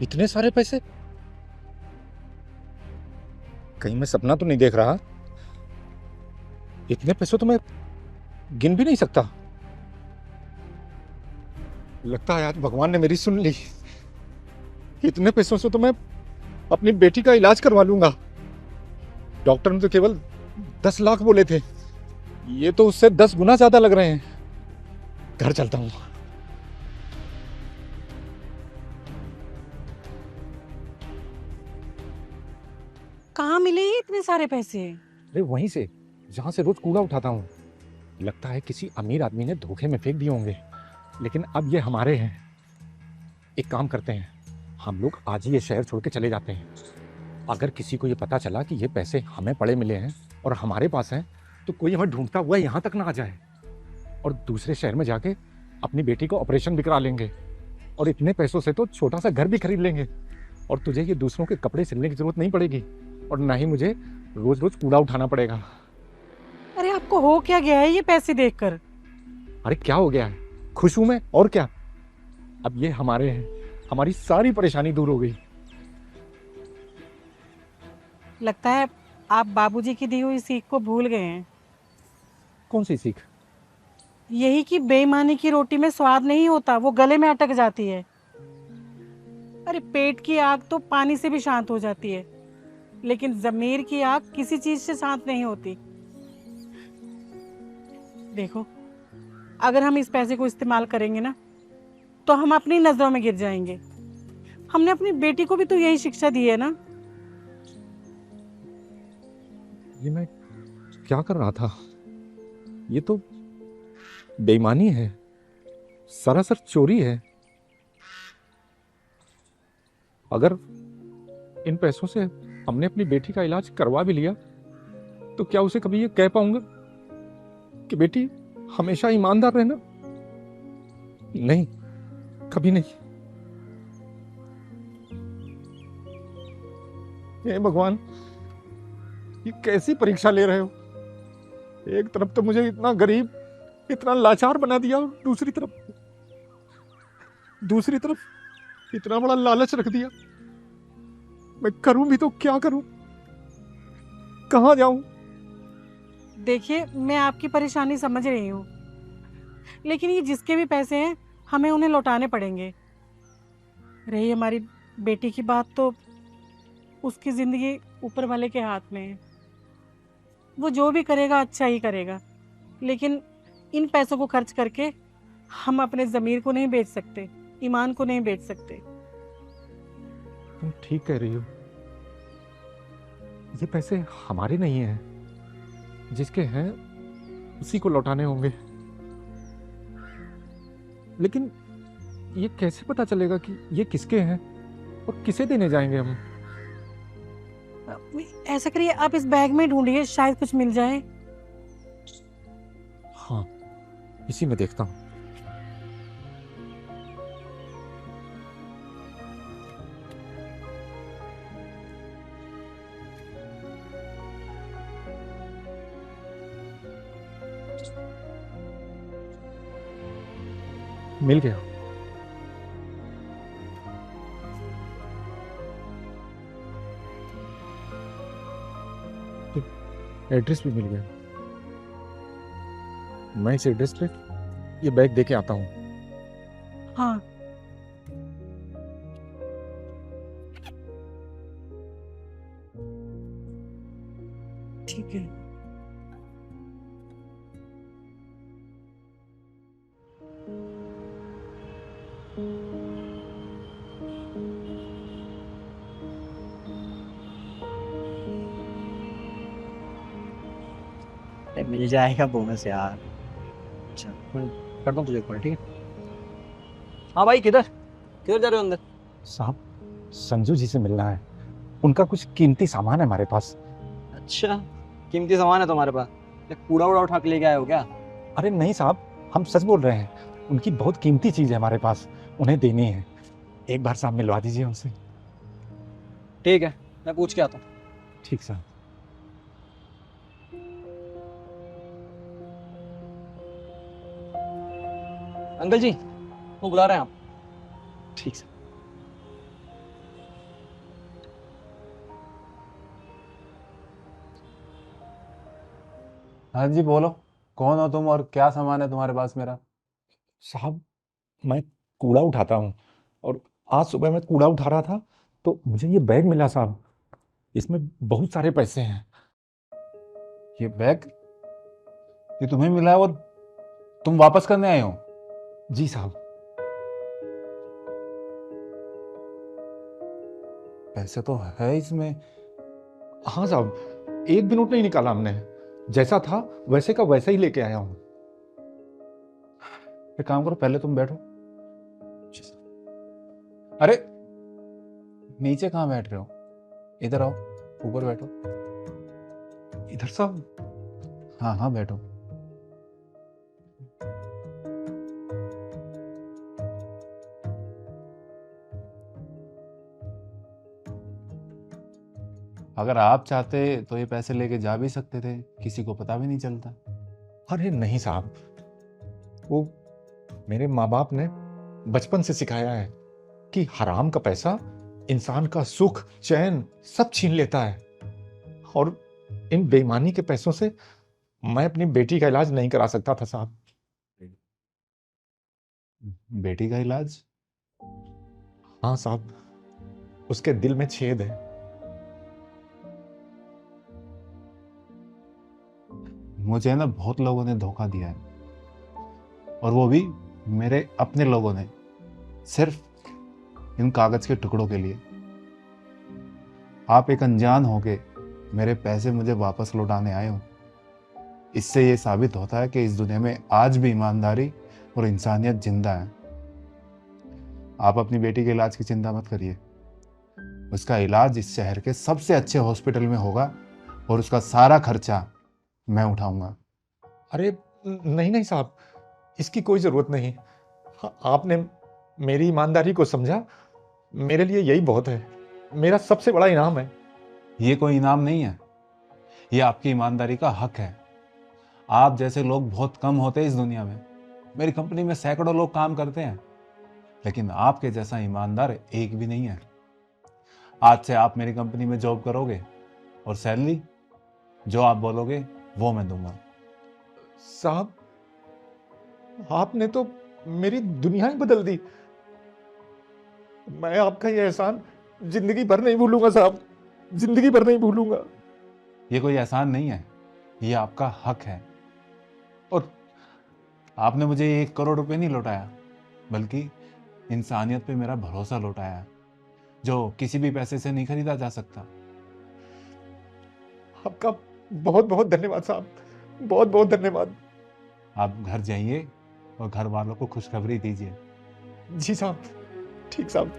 इतने सारे पैसे? कहीं मैं सपना तो नहीं देख रहा? इतने पैसों तो मैं गिन भी नहीं सकता। लगता है आज भगवान ने मेरी सुन ली। इतने पैसों से तो मैं अपनी बेटी का इलाज करवा लूंगा। डॉक्टर ने तो केवल 10 लाख बोले थे, ये तो उससे 10 गुना ज्यादा लग रहे हैं। घर चलता हूँ। कहाँ मिले ये इतने सारे पैसे? अरे वहीं से, जहां से रोज कूड़ा उठाता हूँ। लगता है किसी अमीर आदमी ने धोखे में फेंक दिए होंगे, लेकिन अब ये हमारे हैं। एक काम करते हैं, हम लोग आज ही ये शहर छोड़ के चले जाते हैं। अगर किसी को ये पता चला कि ये पैसे हमें पड़े मिले हैं और हमारे पास हैं, तो कोई हमें ढूंढता हुआ यहाँ तक ना आ जाए। और दूसरे शहर में जाके अपनी बेटी को ऑपरेशन भी करा लेंगे, और इतने पैसों से तो छोटा सा घर भी खरीद लेंगे। और तुझे ये दूसरों के कपड़े सिलने की जरूरत नहीं पड़ेगी, और ना ही मुझे रोज रोज कूड़ा उठाना पड़ेगा। अरे आपको हो क्या गया है ये पैसे देखकर? अरे क्या हो गया है, खुश हूं मैं, और क्या। अब ये हमारे हैं, हमारी सारी परेशानी दूर हो गई। लगता है आप बाबूजी की दी हुई सीख को भूल गए हैं। कौन सी सीख? यही कि बेईमानी की रोटी में स्वाद नहीं होता, वो गले में अटक जाती है। अरे पेट की आग तो पानी से भी शांत हो जाती है, लेकिन जमीर की आग किसी चीज से शांत नहीं होती। देखो, अगर हम इस पैसे को इस्तेमाल करेंगे ना, तो हम अपनी नजरों में गिर जाएंगे। हमने अपनी बेटी को भी तो यही शिक्षा दी है ना। ये मैं क्या कर रहा था? ये तो बेईमानी है, सरासर चोरी है। अगर इन पैसों से हमने अपनी बेटी का इलाज करवा भी लिया, तो क्या उसे कभी ये कह पाऊंगा कि बेटी हमेशा ईमानदार रहना? नहीं, कभी नहीं। हे भगवान, ये कैसी परीक्षा ले रहे हो? एक तरफ तो मुझे इतना गरीब, इतना लाचार बना दिया, और दूसरी तरफ इतना बड़ा लालच रख दिया। मैं करूं भी तो क्या करूं? कहां जाऊं? देखिए, मैं आपकी परेशानी समझ रही हूँ, लेकिन ये जिसके भी पैसे हैं, हमें उन्हें लौटाने पड़ेंगे। रही हमारी बेटी की बात, तो उसकी जिंदगी ऊपर वाले के हाथ में है। वो जो भी करेगा अच्छा ही करेगा, लेकिन इन पैसों को खर्च करके हम अपने ज़मीर को नहीं बेच सकते, ईमान को नहीं बेच सकते। तुम ठीक कह रही हो। ये पैसे हमारे नहीं हैं, जिसके हैं उसी को लौटाने होंगे। लेकिन ये कैसे पता चलेगा कि ये किसके हैं और किसे देने जाएंगे हम? ऐसा करिए, आप इस बैग में ढूंढिए, शायद कुछ मिल जाए। हाँ, इसी में देखता हूँ। मिल गया। एड्रेस भी मिल गया। मैं इस एड्रेस पे ये बैग दे के आता हूँ। हाँ, ठीक है। अरे मिल जाएगा बोनस यार। अच्छा मैं करता हूँ तुझे कॉल, ठीक है। हाँ भाई, किधर किधर जा रहे हो अंदर? साहब, संजू जी से मिलना है। उनका कुछ कीमती सामान है हमारे पास। अच्छा, कीमती सामान है तुम्हारे पास? क्या कूड़ा वूड़ा उठा के लेके आए हो क्या? अरे नहीं साहब, हम सच बोल रहे हैं। उनकी बहुत कीमती चीज है हमारे पास, उन्हें देनी है। एक बार साहब मिलवा दीजिए उनसे। ठीक है, मैं पूछ के आता हूँ। ठीक साहब। अंकल जी, वो बुला रहे हैं आप। ठीक साहब। हाँ जी बोलो, कौन हो तुम और क्या सामान है तुम्हारे पास मेरा? साहब, मैं कूड़ा उठाता हूँ, और आज सुबह मैं कूड़ा उठा रहा था तो मुझे ये बैग मिला साहब। इसमें बहुत सारे पैसे हैं। ये बैग, ये तुम्हें मिला है और तुम वापस करने आए हो? जी साहब। पैसे तो है इसमें। हाँ साहब, एक भी नोट नहीं निकाला हमने। जैसा था वैसे का वैसा ही लेके आया हूँ। एक काम करो, पहले तुम बैठो। अरे नीचे कहाँ बैठ रहे हो? इधर आओ, ऊपर बैठो। इधर साहब। हाँ हाँ बैठो। अगर आप चाहते तो ये पैसे लेके जा भी सकते थे, किसी को पता भी नहीं चलता। अरे नहीं साहब, वो मेरे माँ बाप ने बचपन से सिखाया है कि हराम का पैसा इंसान का सुख चैन सब छीन लेता है। और इन बेईमानी के पैसों से मैं अपनी बेटी का इलाज नहीं करा सकता था साहब। बेटी का इलाज? हाँ साहब, उसके दिल में छेद है। मुझे ना बहुत लोगों ने धोखा दिया है, और वो भी मेरे अपने लोगों ने, सिर्फ इन कागज के टुकड़ों के लिए। आप एक अनजान होके मेरे पैसे मुझे वापस लौटाने आए हो। इससे ये साबित होता है कि इस दुनिया में आज भी ईमानदारी और इंसानियत जिंदा है। आप अपनी बेटी के इलाज की चिंता मत करिए, उसका इलाज इस शहर के सबसे अच्छे हॉस्पिटल में होगा और उसका सारा खर्चा मैं उठाऊंगा। अरे नहीं नहीं साहब, इसकी कोई जरूरत नहीं। आपने मेरी ईमानदारी को समझा, मेरे लिए यही बहुत है। मेरा सबसे बड़ा इनाम है। ये कोई इनाम नहीं है, ये आपकी ईमानदारी का हक है। आप जैसे लोग बहुत कम होते हैं इस दुनिया में। मेरी कंपनी में सैकड़ों लोग काम करते हैं, लेकिन आपके जैसा ईमानदार एक भी नहीं है। आज से आप मेरी कंपनी में जॉब करोगे और सैलरी जो आप बोलोगे वो मैं दूंगा। साहब, आपने तो मेरी दुनिया ही बदल दी। मैं आपका ये एहसान जिंदगी भर नहीं भूलूंगा साहब, जिंदगी भर नहीं भूलूंगा। ये कोई एहसान नहीं है, ये आपका हक है। और आपने मुझे 1 करोड़ रुपए नहीं लौटाया, बल्कि इंसानियत पे मेरा भरोसा लौटाया, जो किसी भी पैसे से नहीं खरीदा जा सकता। आपका बहुत बहुत धन्यवाद साहब, बहुत बहुत धन्यवाद। आप घर जाइए और घर वालों को खुशखबरी दीजिए। जी साहब, ठीक साहब।